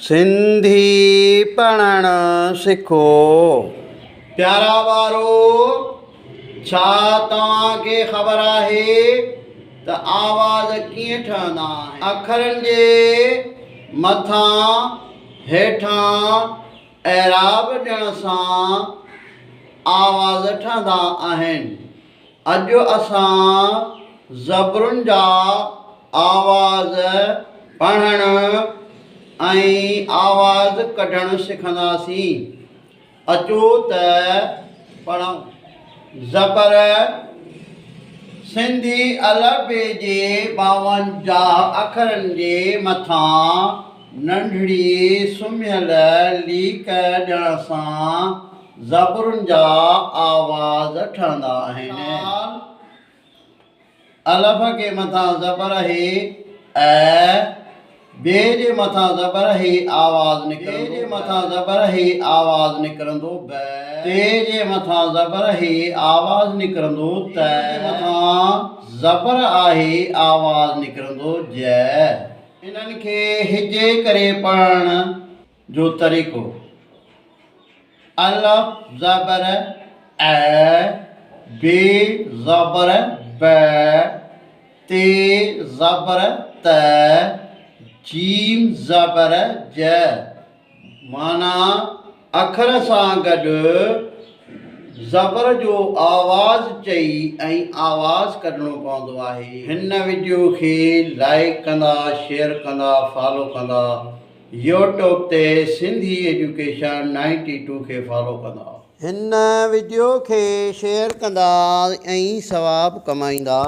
सिंधी पढ़ण सिखो। प्यारा वारो, छा तव्हांखे ख़बर आहे त आवाज़ कीअं ठहंदा आहिनि? अखरनि जे मथां हेठां एराब ॾियण सां आवाज़ ठहंदा आहिनि। अॼु असां ज़बरुनि जा आवाज़ पढ़ण ऐं आवाज़ कढणु सिखंदासीं। अचो त पढ़ूं। ज़बर सिंधी अलफ़बे जे 52 अखरनि जे मथां नंढड़ी सुम्हियल लीक ॾियण सां ज़बरुनि जा आवाज़ ठहंदा आहिनि। अलफ़ के मथां ज़बर है ऐ, बे जे मथां ज़बर है आवाज़ निकिरंदो, बे जे मथां ज़बर है आवाज़ निकिरंदो ब, ते जे मथां ज़बर है आवाज़ निकिरंदो त, मथां ज़बर आहे आवाज़ निकिरंदो ज। इन्हनि खे हिजे करे पढ़ण जो तरीक़ो: अलफ़ ज़बर ऐ, बे ज़बर ब, ते ज़बर त, जीम ज़बर ज। माना अखर सां गॾु ज़बर जो आवाज़ चई ऐं आवाज़ कढणो पवंदो आहे। हिन वीडियो खे लाइक कंदा, शेयर कंदा, फॉलो कंदा। यूट्यूब ते सिंधी एजुकेशन 92 खे फॉलो कंदा। हिन वीडियो खे शेयर कंदा ऐं सवाबु कमाईंदा।